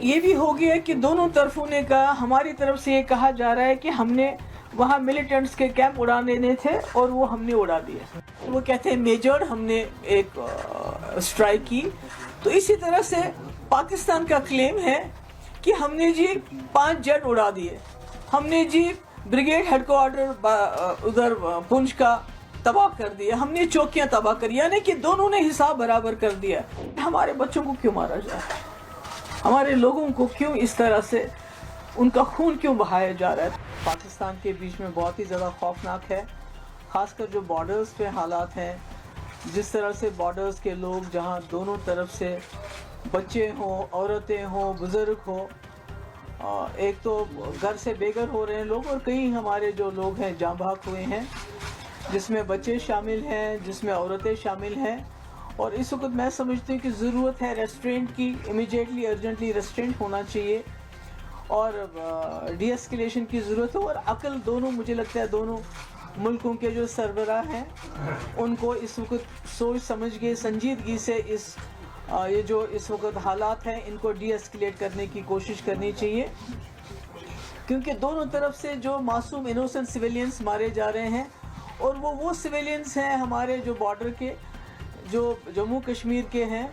یہ بھی ہو گیا کہ دونوں طرفوں نے کہا, ہماری طرف سے یہ کہا جا رہا ہے کہ ہم نے وہاں ملیٹنٹس کے کیمپ اڑانے دینے تھے اور وہ ہم نے اڑا دیے. وہ کہتے ہیں میجر ہم نے ایک اسٹرائک کی. تو اسی طرح سے پاکستان کا کلیم ہے کہ ہم نے جی 5 جیٹ اڑا دیے, ہم نے جی بریگیڈ ہیڈ کوارٹر ادھر پنچ کا تباہ کر دیا, ہم نے چوکیاں تباہ کری, یعنی کہ دونوں نے حساب برابر کر دیا. ہمارے بچوں کو کیوں مارا جائے, ہمارے لوگوں کو کیوں اس طرح سے ان کا خون کیوں بہایا جا رہا ہے. پاکستان کے بیچ میں بہت ہی زیادہ خوفناک ہے, خاص کر جو بارڈرز پہ حالات ہیں, جس طرح سے بارڈرز کے لوگ جہاں دونوں طرف سے بچے ہوں, عورتیں ہوں, بزرگ ہوں, ایک تو گھر سے بے گھر ہو رہے ہیں لوگ, اور کئی ہمارے جو لوگ ہیں جاں بحق ہوئے ہیں, جس میں بچے شامل ہیں, جس میں عورتیں شامل ہیں. اور اس وقت میں سمجھتی ہوں کہ ضرورت ہے ریسٹرینٹ کی, امیجیٹلی ارجنٹلی ریسٹرینٹ ہونا چاہیے, اور ڈی ایسکیلیشن کی ضرورت ہے. اور عقل دونوں, مجھے لگتا ہے دونوں ملکوں کے جو سربراہ ہیں ان کو اس وقت سوچ سمجھ کے سنجیدگی سے یہ جو اس وقت حالات ہیں ان کو ڈی ایسکیلیٹ کرنے کی کوشش کرنی چاہیے, کیونکہ دونوں طرف سے جو معصوم انوسنٹ سویلینز مارے جا رہے ہیں, اور وہ سویلینز ہیں ہمارے جو بارڈر کے, جو جموں کشمیر کے ہیں,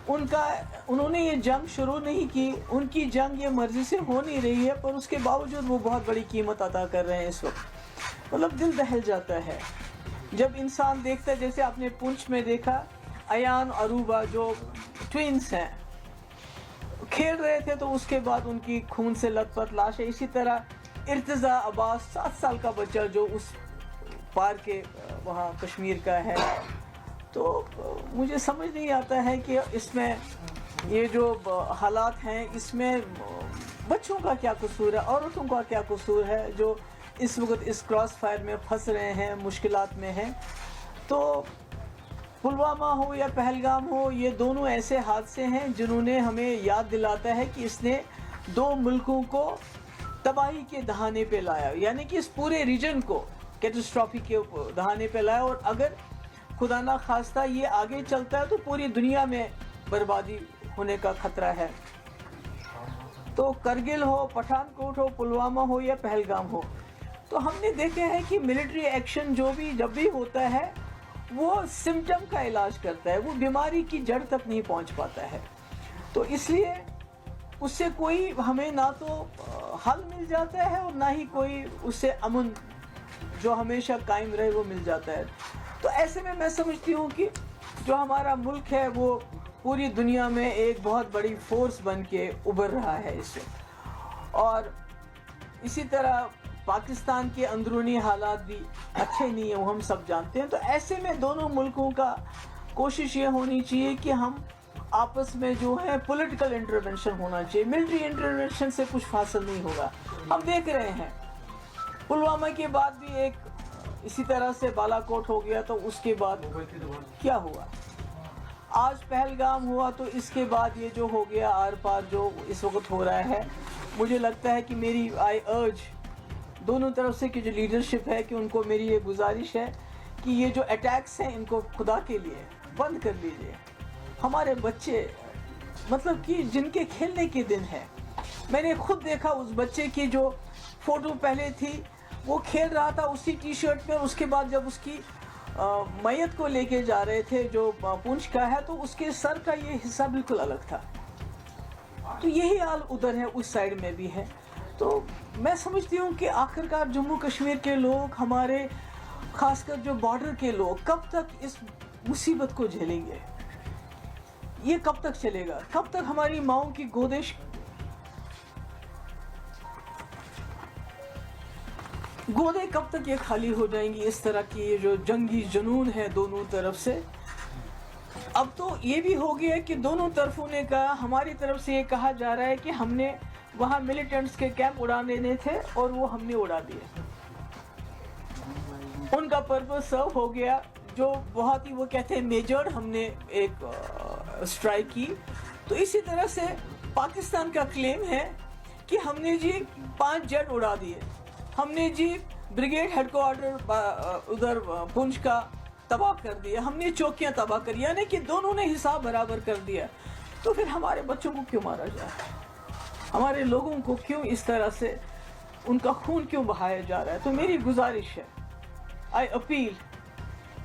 انہوں نے یہ جنگ شروع نہیں کی, ان کی جنگ یہ مرضی سے ہو نہیں رہی ہے, پر اس کے باوجود وہ بہت بڑی قیمت عطا کر رہے ہیں اس وقت. مطلب دل دہل جاتا ہے جب انسان دیکھتا ہے, جیسے آپ نے پونچھ میں دیکھا ایان عروبہ جو ٹوینز ہیں کھیل رہے تھے, تو اس کے بعد ان کی خون سے لت پت لاش ہے. اسی طرح ارتضیٰ عباس 7 سال کا بچہ جو اس پار کے وہاں کشمیر کا ہے. تو مجھے سمجھ نہیں آتا ہے کہ اس میں یہ جو حالات ہیں اس میں بچوں کا کیا قصور ہے, عورتوں کا کیا قصور ہے, جو اس وقت اس کراس فائر میں پھنس رہے ہیں, مشکلات میں ہیں. تو پلوامہ ہو یا پہلگام ہو, یہ دونوں ایسے حادثے ہیں جنہوں نے ہمیں یاد دلاتا ہے کہ اس نے 2 ملکوں کو تباہی کے دہانے پہ لایا, یعنی کہ اس پورے ریجن کو کیٹاسٹرافی کے دہانے پہ لایا. اور اگر خدا نہ خواستہ یہ آگے چلتا ہے تو پوری دنیا میں بربادی ہونے کا خطرہ ہے. تو کرگل ہو, پٹھان کوٹ ہو, پلوامہ ہو یا پہلگام ہو, تو ہم نے دیکھا ہے کہ ملٹری ایکشن جب بھی ہوتا ہے وہ سمٹم کا علاج کرتا ہے, وہ بیماری کی جڑ تک نہیں پہنچ پاتا ہے. تو اس لیے اس سے کوئی ہمیں نہ تو حل مل جاتا ہے اور نہ ہی کوئی اس سے امن جو ہمیشہ قائم رہے وہ مل جاتا ہے. تو ایسے میں سمجھتی ہوں کہ جو ہمارا ملک ہے وہ پوری دنیا میں ایک بہت بڑی فورس بن کے ابھر رہا ہے اس سے. اور اسی طرح پاکستان کے اندرونی حالات بھی اچھے نہیں ہیں, وہ ہم سب جانتے ہیں. تو ایسے میں دونوں ملکوں کا کوشش یہ ہونی چاہیے کہ ہم آپس میں جو ہے پولیٹیکل انٹرونشن ہونا چاہیے, ملٹری انٹرونشن سے کچھ حاصل نہیں ہوگا. ہم دیکھ رہے ہیں پلوامہ کے بعد بھی ایک اسی طرح سے بالا کوٹ ہو گیا, تو اس کے بعد کیا ہوا, آج پہلگام ہوا, تو اس کے بعد یہ جو ہو گیا آر پار جو اس وقت ہو رہا ہے. مجھے لگتا ہے کہ میری آئی ارج دونوں طرف سے کی جو لیڈرشپ ہے کہ ان کو میری یہ گزارش ہے کہ یہ جو اٹیکس ہیں ان کو خدا کے لیے بند کر لیجیے. ہمارے بچے مطلب کہ جن کے کھیلنے کے دن ہے, میں نے خود دیکھا اس بچے کی جو فوٹو پہلے تھی, وہ کھیل رہا تھا اسی ٹی شرٹ میں, اس کے بعد جب اس کی میت کو لے کے جا رہے تھے جو پونچھ کا ہے, تو اس کے سر کا یہ حصہ بالکل الگ تھا. تو یہی حال ادھر ہے, اس سائڈ میں بھی ہے. تو میں سمجھتی ہوں کہ آخرکار جموں کشمیر کے لوگ, ہمارے خاص کر جو بارڈر کے لوگ, کب تک اس مصیبت کو جھیلیں گے, یہ کب تک چلے گا, کب تک ہماری ماؤں کی گودیں کب تک یہ خالی ہو جائیں گی. اس طرح کی یہ جو جنگی جنون ہے دونوں طرف سے. اب تو یہ بھی ہو گیا کہ دونوں طرفوں نے کہا, ہماری طرف سے یہ کہا جا رہا ہے کہ ہم نے وہاں ملیٹنٹس کے کیمپ اڑانے دینے تھے اور وہ ہم نے اڑا دیے. ان کا پرپس سرو ہو گیا, جو بہت ہی وہ کہتے ہیں میجر ہم نے ایک اسٹرائک کی. تو اسی طرح سے پاکستان کا کلیم ہے کہ ہم نے جی 5 جیٹ اڑا دیے, ہم نے جی بریگیڈ ہیڈ کوارٹر ادھر پنچ کا تباہ کر دیا, ہم نے چوکیاں تباہ کر, یعنی کہ دونوں نے حساب برابر کر دیا. تو پھر ہمارے بچوں کو کیوں مارا جائے, ہمارے لوگوں کو کیوں اس طرح سے ان کا خون کیوں بہایا جا رہا ہے. تو میری گزارش ہے, آئی اپیل,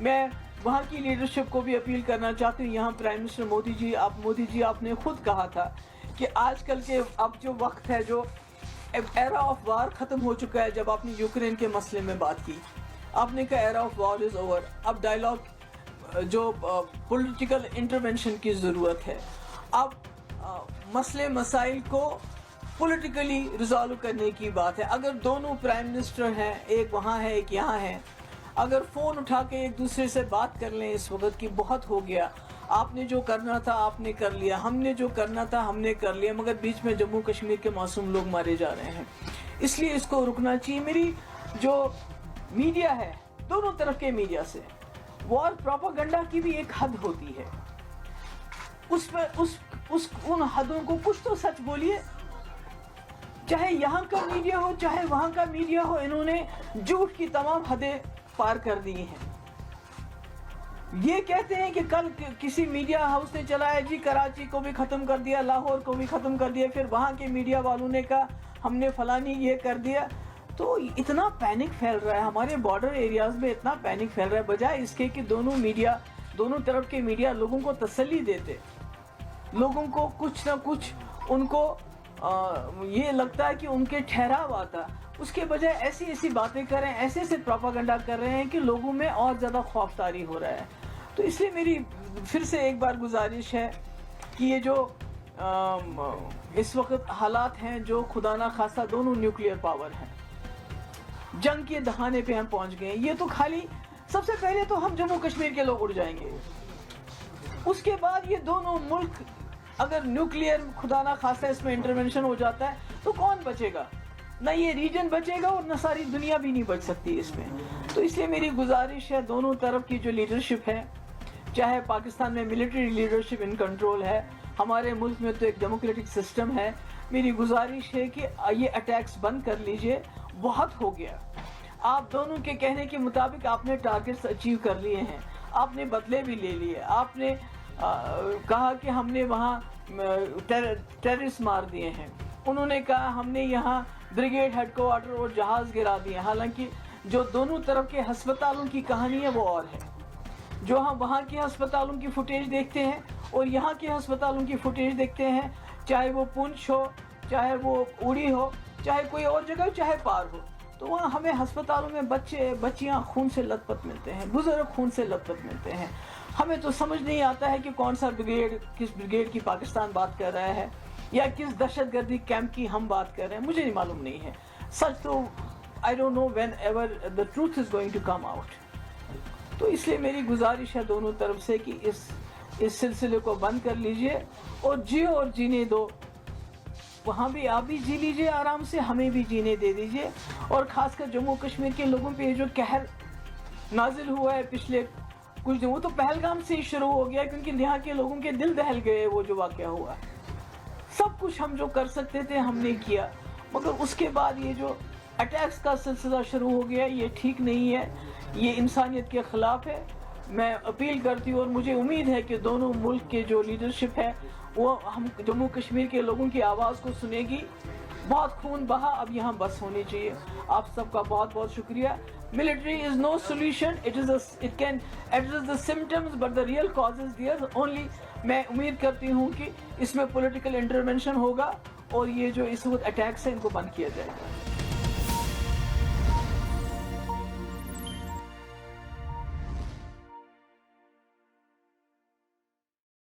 میں وہاں کی لیڈرشپ کو بھی اپیل کرنا چاہتی ہوں. یہاں پرائم منسٹر مودی جی آپ نے خود کہا تھا کہ آج کل کے اب جو وقت ہے, جو ایرا آف وار ختم ہو چکا ہے. جب آپ نے یوکرین کے مسئلے میں بات کی, آپ نے کہا era of war is over, اب ڈائلاگ جو پولیٹیکل انٹرونشن کی ضرورت ہے. اب مسئلے مسائل کو پولیٹیکلی ریزالو کرنے کی بات ہے. اگر دونوں پرائم منسٹر ہیں, ایک وہاں ہے ایک یہاں ہے, اگر فون اٹھا کے ایک دوسرے سے بات کر لیں اس وقت کی بہت ہو گیا. آپ نے جو کرنا تھا آپ نے کر لیا, ہم نے جو کرنا تھا ہم نے کر لیا, مگر بیچ میں جموں کشمیر کے معصوم لوگ مارے جا رہے ہیں. اس لیے اس کو رکنا چاہیے. میری جو میڈیا ہے, دونوں طرف کے میڈیا سے وار پروپیگنڈا کی بھی ایک حد ہوتی ہے. اس پر ان حدوں کو کچھ تو سچ بولیے. چاہے یہاں کا میڈیا ہو چاہے وہاں کا میڈیا ہو, انہوں نے جھوٹ کی تمام حدیں پار کر دی ہیں. یہ کہتے ہیں کہ کل کسی میڈیا ہاؤس نے چلایا جی کراچی کو بھی ختم کر دیا, لاہور کو بھی ختم کر دیا, پھر وہاں کے میڈیا والوں نے کہا ہم نے فلانی یہ کر دیا. تو اتنا پینک پھیل رہا ہے ہمارے بارڈر ایریاز میں, اتنا پینک پھیل رہا ہے, بجائے اس کے کہ دونوں طرف کے میڈیا لوگوں کو تسلی دیتے, لوگوں کو کچھ نہ کچھ ان کو یہ لگتا ہے کہ ان کے ٹھہراو آتا. اس کے بجائے ایسی باتیں کر رہے ہیں, ایسے پروپیگنڈا کر رہے ہیں کہ لوگوں میں اور زیادہ خوف طاری ہو رہا ہے. تو اس لیے میری پھر سے ایک بار گزارش ہے کہ یہ جو اس وقت حالات ہیں, جو خدا نہ خواستہ دونوں نیوکلیئر پاور ہیں, جنگ کے دہانے پہ ہم پہنچ گئے ہیں. یہ تو خالی سب سے پہلے تو ہم جموں کشمیر کے لوگ اڑ جائیں گے. اس کے بعد یہ دونوں ملک اگر نیوکلیئر خدا نہ خواستہ اس میں انٹرونشن ہو جاتا ہے تو کون بچے گا؟ نہ یہ ریجن بچے گا اور نہ ساری دنیا بھی نہیں بچ سکتی اس میں. تو اس لیے میری گزارش ہے دونوں طرف کی جو لیڈرشپ ہے, چاہے پاکستان میں ملٹری لیڈرشپ ان کنٹرول ہے, ہمارے ملک میں تو ایک ڈیموکریٹک سسٹم ہے, میری گزارش ہے کہ یہ اٹیکس بند کر لیجئے. بہت ہو گیا. آپ دونوں کے کہنے کے مطابق آپ نے ٹارگٹس اچیو کر لیے ہیں, آپ نے بدلے بھی لے لیے. آپ نے کہا کہ ہم نے وہاں ٹیررسٹ مار دیے ہیں, انہوں نے کہا ہم نے یہاں بریگیڈ ہیڈ کوارٹر اور جہاز گرا دیے. حالانکہ جو دونوں طرف کے ہسپتالوں کی کہانی ہے وہ اور ہے. جو ہم وہاں کے ہسپتالوں کی فوٹیج دیکھتے ہیں اور یہاں کے ہسپتالوں کی فوٹیج دیکھتے ہیں, چاہے وہ پونچھ ہو, چاہے وہ اوڑی ہو, چاہے کوئی اور جگہ چاہے پار ہو, تو وہاں ہمیں ہسپتالوں میں بچیاں خون سے لت پت ملتے ہیں, بزرگ خون سے لت پت ملتے ہیں. ہمیں تو سمجھ نہیں آتا ہے کہ کون سا بریگیڈ, کس بریگیڈ کی پاکستان بات کر رہا ہے یا کس دہشت گردی کیمپ کی ہم بات کر رہے ہیں. مجھے نہیں معلوم نہیں ہے سچ تو. I don't know whenever the truth is going to come out. تو اس لیے میری گزارش ہے دونوں طرف سے کہ اس سلسلے کو بند کر لیجئے اور جیو اور جینے دو. وہاں بھی آپ بھی جی لیجئے آرام سے, ہمیں بھی جینے دے دیجئے. اور خاص کر جموں کشمیر کے لوگوں پہ یہ جو قہر نازل ہوا ہے پچھلے کچھ دن, وہ تو پہلگام سے ہی شروع ہو گیا, کیونکہ یہاں کے لوگوں کے دل دہل گئے. وہ جو واقعہ ہوا, سب کچھ ہم جو کر سکتے تھے ہم نے کیا, مگر اس کے بعد یہ جو اٹیکس کا سلسلہ شروع ہو گیا, یہ ٹھیک نہیں ہے, یہ انسانیت کے خلاف ہے. میں اپیل کرتی ہوں اور مجھے امید ہے کہ دونوں ملک کے جو لیڈرشپ ہے وہ ہم جموں کشمیر کے لوگوں کی آواز کو سنے گی. بہت خون بہا, اب یہاں بس ہونی چاہیے. آپ سب کا بہت بہت شکریہ. Military is no solution. It can address the symptoms, but the real cause is there. Only میں امید کرتی ہوں کہ اس میں پولیٹیکل انٹرونشن ہوگا اور یہ جو اس وقت اٹیکس ہیں ان کو بند کیا جائے گا.